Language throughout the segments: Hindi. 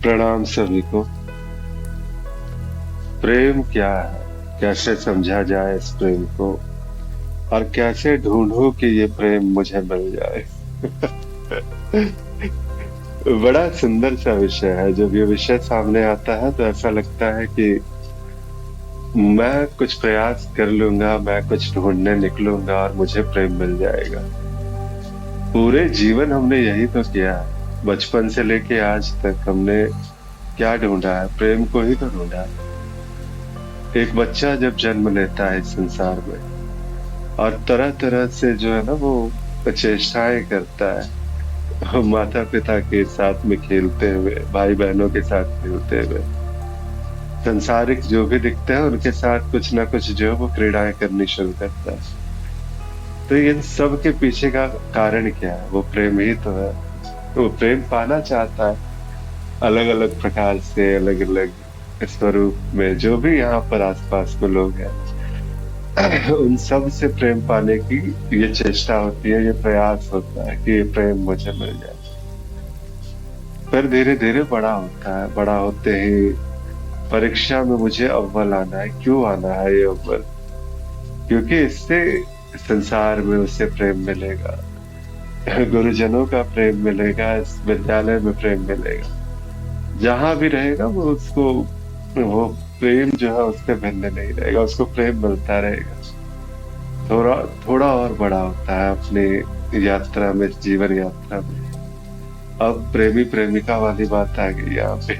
प्रणाम सभी को। प्रेम क्या है? कैसे समझा जाए इस प्रेम को? और कैसे ढूंढूं कि ये प्रेम मुझे मिल जाए? बड़ा सुंदर सा विषय है। जब ये विषय सामने आता है तो ऐसा लगता है कि मैं कुछ प्रयास कर लूंगा, मैं कुछ ढूंढने निकलूंगा और मुझे प्रेम मिल जाएगा। पूरे जीवन हमने यही तो किया है। बचपन से लेके आज तक हमने क्या ढूंढा है? प्रेम को ही तो ढूंढा है। एक बच्चा जब जन्म लेता है इस संसार में और तरह तरह से जो है ना वो चेष्टाएं करता है, माता पिता के साथ में खेलते हुए, भाई बहनों के साथ खेलते हुए, संसारिक जो भी दिखते हैं उनके साथ कुछ ना कुछ जो है वो क्रीड़ाएं करनी शुरू करता है। तो इन सब के पीछे का कारण क्या है? वो प्रेम ही तो है। वो प्रेम पाना चाहता है अलग अलग प्रकार से, अलग अलग स्वरूप में। जो भी यहाँ पर आसपास में लोग हैं, उन सब से प्रेम पाने की ये चेष्टा होती है, ये प्रयास होता है कि ये प्रेम मुझे मिल जाए। फिर धीरे धीरे बड़ा होता है। बड़ा होते ही परीक्षा में मुझे अव्वल आना है। क्यों आना है ये अव्वल? क्योंकि इससे संसार में उसे प्रेम मिलेगा, गुरुजनों का प्रेम मिलेगा, इस विद्यालय में प्रेम मिलेगा। जहां भी रहेगा वो उसको, वो प्रेम जो है उससे भिन्न नहीं रहेगा, उसको प्रेम मिलता रहेगा। थोड़ा थोड़ा और बड़ा होता है अपनी यात्रा में, जीवन यात्रा में। अब प्रेमी प्रेमिका वाली बात आ गई यहाँ पे।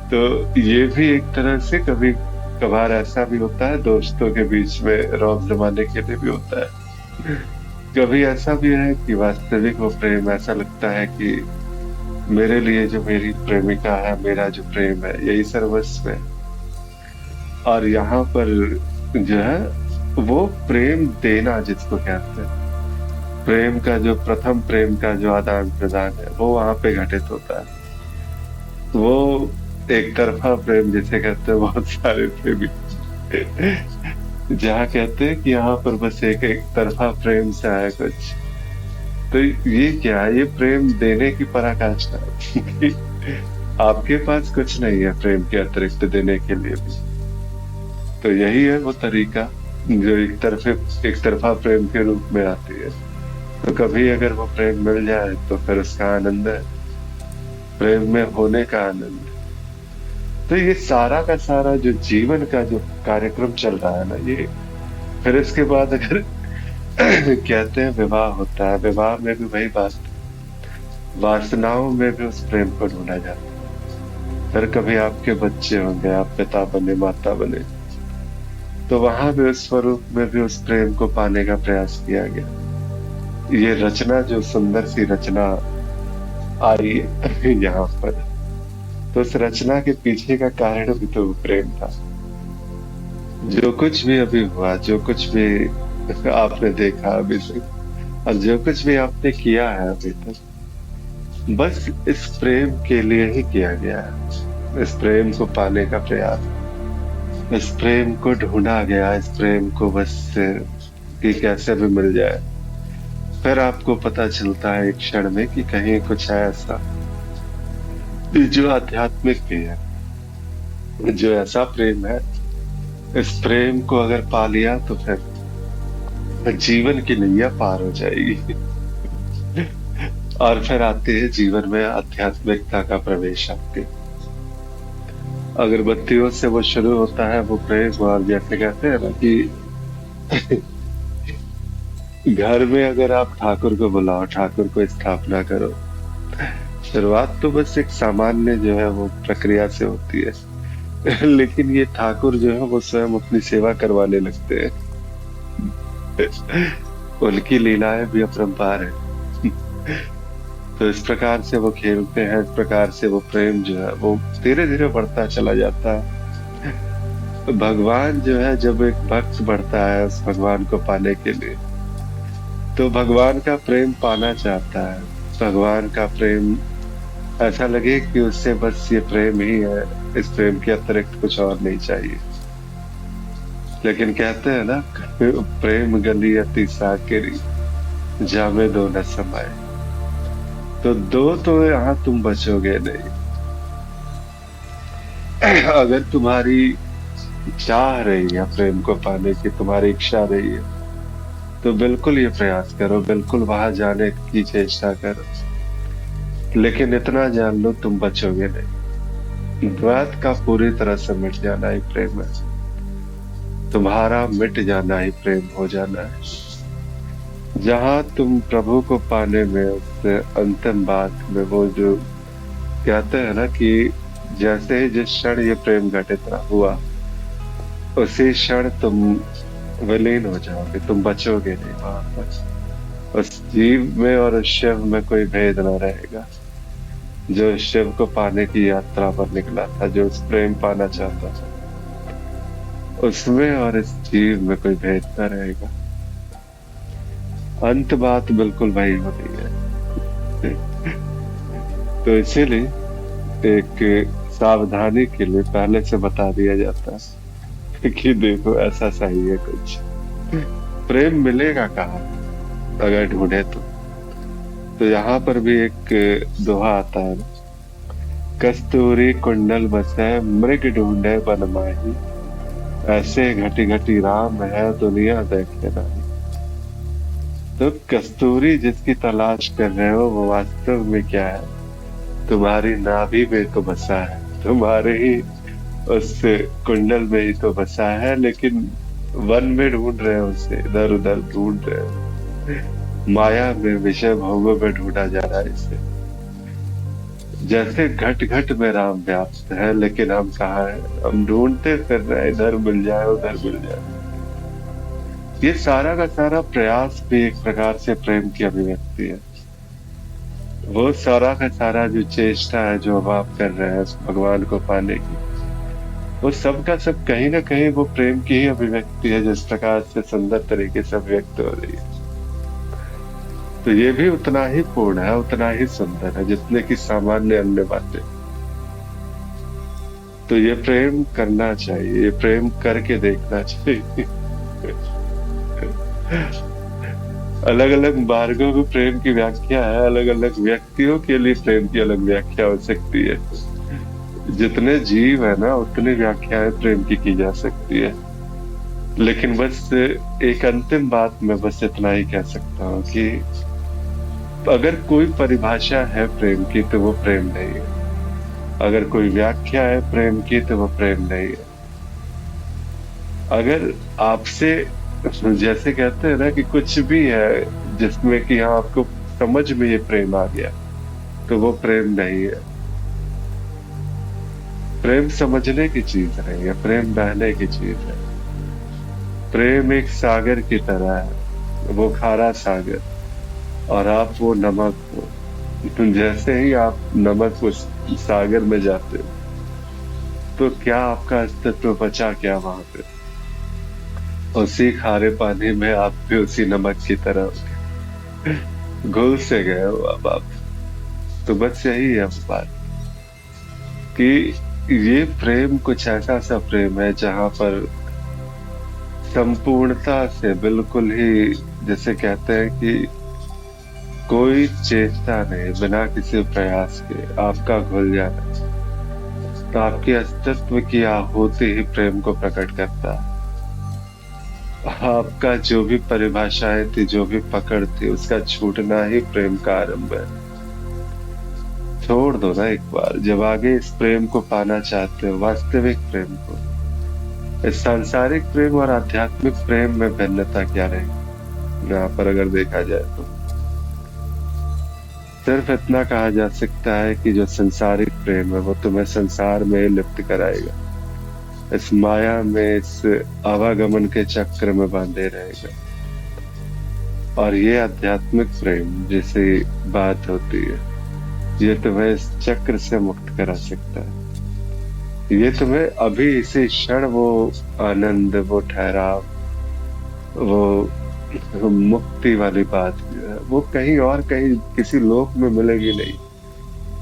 तो ये भी एक तरह से कभी कभार ऐसा भी होता है, दोस्तों के बीच में रौब जमाने के लिए भी होता है। कभी ऐसा भी है कि वास्तविक वो प्रेम ऐसा लगता है कि मेरे लिए जो मेरी प्रेमिका है, मेरा जो प्रेम है, यही सर्वस्व है। और यहाँ पर जो है वो प्रेम देना जिसको कहते हैं, प्रेम का जो प्रथम प्रेम का जो आदान प्रदान है वो वहां पे घटित होता है। वो एक तरफा प्रेम जिसे कहते हैं, बहुत सारे प्रेमी जहाँ कहते हैं कि यहाँ पर बस एक एक तरफा प्रेम सा है कुछ। तो ये क्या है? ये प्रेम देने की पराकाष्ठा है कि आपके पास कुछ नहीं है प्रेम के अतिरिक्त देने के लिए भी। तो यही है वो तरीका जो एक तरफा प्रेम के रूप में आती है। तो कभी अगर वो प्रेम मिल जाए तो फिर उसका आनंद है, प्रेम में होने का आनंद। तो ये सारा का सारा जो जीवन का जो कार्यक्रम चल रहा है ना, ये फिर इसके बाद अगर कहते हैं विवाह होता है, विवाह में भी वही बात, वासनाओं में भी उस प्रेम को ढूंढा जाता है। फिर कभी आपके बच्चे होंगे, आप पिता बने, माता बने, तो वहां भी उस स्वरूप में भी उस प्रेम को पाने का प्रयास किया गया। ये रचना, जो सुंदर सी रचना आई यहाँ पर, तो उस रचना के पीछे का कारण भी तो प्रेम था। जो कुछ भी अभी हुआ, जो कुछ भी आपने देखा अभी से, और जो कुछ भी आपने किया है अभी तक, बस इस प्रेम के लिए ही किया गया है। इस प्रेम को पाने का प्रयास, इस प्रेम को ढूंढा गया, इस प्रेम को बस कि कैसे भी मिल जाए। फिर आपको पता चलता है एक क्षण में कि कहीं कुछ है ऐसा जो आध्यात्मिक भी है, जो ऐसा प्रेम है, इस प्रेम को अगर पा लिया तो फिर जीवन की नैया पार हो जाएगी। और फिर आती है जीवन में आध्यात्मिकता का प्रवेश आपके। अगरबत्तियों से वो शुरू होता है वो प्रेम, और जैसे कहते हैं ना कि घर में अगर आप ठाकुर को बुलाओ, ठाकुर को स्थापना करो, शुरुआत तो बस एक सामान्य जो है वो प्रक्रिया से होती है। लेकिन ये ठाकुर जो है वो स्वयं अपनी सेवा करवाने लगते हैं। उनकी लीलाएं भी अपरंपार है। तो इस प्रकार से वो खेलते हैं, इस प्रकार से वो प्रेम जो है वो धीरे धीरे बढ़ता चला जाता है। भगवान जो है, जब एक भक्त बढ़ता है उस भगवान को पाने के लिए, तो भगवान का प्रेम पाना चाहता है। भगवान का प्रेम ऐसा लगे कि उससे बस ये प्रेम ही है, इस प्रेम के अतिरिक्त कुछ और नहीं चाहिए। लेकिन कहते हैं ना, प्रेम गली अति साकेरी, जामे दो न समाए। तो दो तो यहाँ तुम बचोगे नहीं। अगर तुम्हारी चाह रही है प्रेम को पाने की, तुम्हारी इच्छा रही है, तो बिल्कुल ये प्रयास करो, बिल्कुल वहां जाने की चेष्टा करो। लेकिन इतना जान लो, तुम बचोगे नहीं। द्वैत का पूरी तरह से मिट जाना ही प्रेम है। तुम्हारा मिट जाना ही प्रेम हो जाना है। जहां तुम प्रभु को पाने में, उससे अंतिम बात में, वो जो कहते हैं ना कि जैसे ही जिस क्षण ये प्रेम घटित हुआ, उसी क्षण तुम विलीन हो जाओगे, तुम बचोगे नहीं वहां पर। उस जीव में और उस शिव में कोई भेद न रहेगा। जो शिव को पाने की यात्रा पर निकला था, जो उस प्रेम पाना चाहता था, उसमें और इस जीव में कोई भेद न रहेगा। अंत बात बिल्कुल वही होती है। तो इसीलिए एक सावधानी के लिए पहले से बता दिया जाता है कि देखो ऐसा सही है कुछ। प्रेम मिलेगा कहाँ अगर ढूंढे तो यहाँ पर भी एक दोहा आता है ना, कस्तूरी कुंडल बसे मृग ढूंढे वन माही, ऐसे घटी घटी राम है दुनिया देखे नाही। तो कस्तूरी जिसकी तलाश कर रहे हो, वो वास्तव में क्या है? तुम्हारी नाभि में तो बसा है, तुम्हारे ही उस कुंडल में ही तो बसा है, लेकिन वन में ढूंढ रहे हो उसे, इधर उधर ढूंढ रहे हो। माया में, विषय भोगों में ढूंढा जा रहा है इसे। जैसे घट घट में राम व्याप्त है, लेकिन हम कहाँ हैं? हम ढूंढते फिर रहे हैं, इधर मिल जाए उधर मिल जाए। ये सारा का सारा प्रयास भी एक प्रकार से प्रेम की अभिव्यक्ति है। वो सारा का सारा जो चेष्टा है, जो अब आप कर रहे हैं भगवान को पाने की, वो सब का सब कहीं ना कहीं वो प्रेम की ही अभिव्यक्ति है, जिस प्रकार से सुंदर तरीके से व्यक्त हो रही है। तो ये भी उतना ही पूर्ण है, उतना ही सुंदर है, जितने की सामान्य अन्य बातें। तो ये प्रेम करना चाहिए, ये प्रेम करके देखना चाहिए। अलग अलग मार्गों में प्रेम की व्याख्या है, अलग अलग व्यक्तियों के लिए प्रेम की अलग व्याख्या हो सकती है। जितने जीव है ना, उतनी व्याख्याएं प्रेम की जा सकती है। लेकिन बस एक अंतिम बात मैं बस इतना ही कह सकता हूँ कि अगर कोई परिभाषा है प्रेम की, तो वो प्रेम नहीं है। अगर कोई व्याख्या है प्रेम की, तो वो प्रेम नहीं है। अगर आपसे, जैसे कहते हैं ना कि कुछ भी है जिसमें कि हाँ आपको समझ में ये प्रेम आ गया, तो वो प्रेम नहीं है। प्रेम समझने की चीज नहीं है, प्रेम बहने की चीज है। प्रेम एक सागर की तरह है, वो खारा सागर, और आप वो नमक हो। जैसे ही आप नमक उस सागर में जाते हो, तो क्या आपका अस्तित्व बचा क्या वहां पे? उसी खारे पानी में आप भी उसी नमक की तरह घुल से गए हो अब आप। तो बस यही है बात कि ये प्रेम कुछ ऐसा सा प्रेम है जहां पर संपूर्णता से, बिल्कुल ही जैसे कहते हैं कि कोई चेष्टा नहीं, बिना किसी प्रयास के आपका घुल जाना, तो आपके अस्तित्व की आहुति ही प्रेम को प्रकट करता है। आपका जो भी परिभाषाएं थी, जो भी पकड़ थी, उसका छूटना ही प्रेम का आरंभ है। छोड़ दो ना एक बार, जब आगे इस प्रेम को पाना चाहते हो, वास्तविक प्रेम को। इस सांसारिक प्रेम और आध्यात्मिक प्रेम में भिन्नता क्या रहेगी यहाँ पर अगर देखा जाए तो? सिर्फ इतना कहा जा सकता है कि जो संसारिक प्रेम है, वो तुम्हें संसार में लिप्त कराएगा, इस माया में, इस आवागमन के चक्र में बांधे रहेगा। और ये आध्यात्मिक प्रेम जैसी बात होती है, ये तुम्हें इस चक्र से मुक्त करा सकता है। ये तुम्हें अभी इसी क्षण वो आनंद, वो ठहराव, वो मुक्ति वाली बात जो है, वो कहीं और, कहीं किसी लोक में मिलेगी नहीं।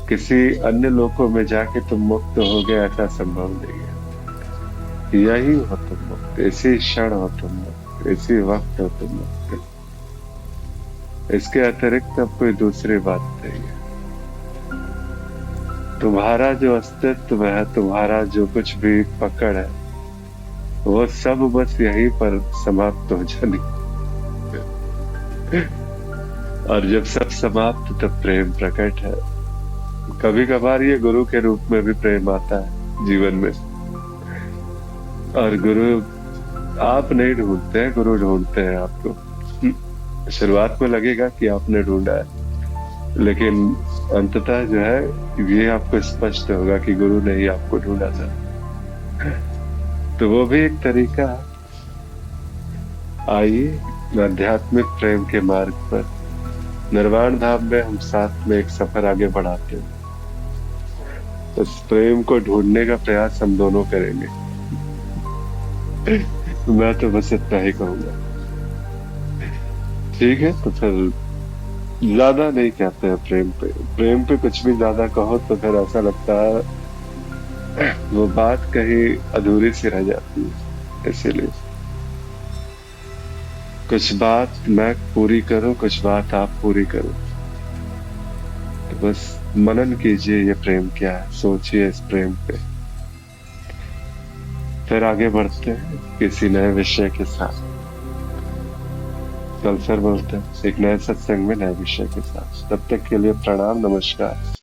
किसी अन्य लोकों में जाके तुम मुक्त हो गए, ऐसा संभव नहीं है। यही हो तुम मुक्त, इसी क्षण हो तुम मुक्त, इसी वक्त हो तुम मुक्त। इसके अतिरिक्त अब कोई दूसरी बात नहीं है। तुम्हारा जो अस्तित्व है, तुम्हारा जो कुछ भी पकड़ है, वो सब बस यहीं पर समाप्त हो जानी। और जब सब समाप्त तब प्रेम प्रकट है। कभी कभार ये गुरु के रूप में भी प्रेम आता है जीवन में। और गुरु आप नहीं ढूंढते हैं, गुरु ढूंढते हैं आपको। शुरुआत में लगेगा कि आपने ढूंढा है, लेकिन अंततः जो है ये आपको स्पष्ट होगा कि गुरु ने ही आपको ढूंढा था। तो वो भी एक तरीका है। आइए आध्यात्मिक प्रेम के मार्ग पर निर्वाण धाम में हम साथ में एक सफर आगे बढ़ाते हैं। उस प्रेम को ढूंढने का प्रयास हम दोनों करेंगे। मैं तो बस इतना ही कहूंगा। ठीक है, तो फिर ज्यादा नहीं कहते हैं प्रेम पे। प्रेम पे कुछ भी ज्यादा कहो तो फिर ऐसा लगता है वो बात कहीं अधूरी सी रह जाती है। इसीलिए कुछ बात मैं पूरी करूं, कुछ बात आप पूरी करो। तो बस मनन कीजिए ये प्रेम क्या है, सोचिए इस प्रेम पे, फिर आगे बढ़ते हैं किसी नए विषय के साथ। कल फिर मिलते हैं एक नए सत्संग में नए विषय के साथ। तब तक के लिए प्रणाम, नमस्कार।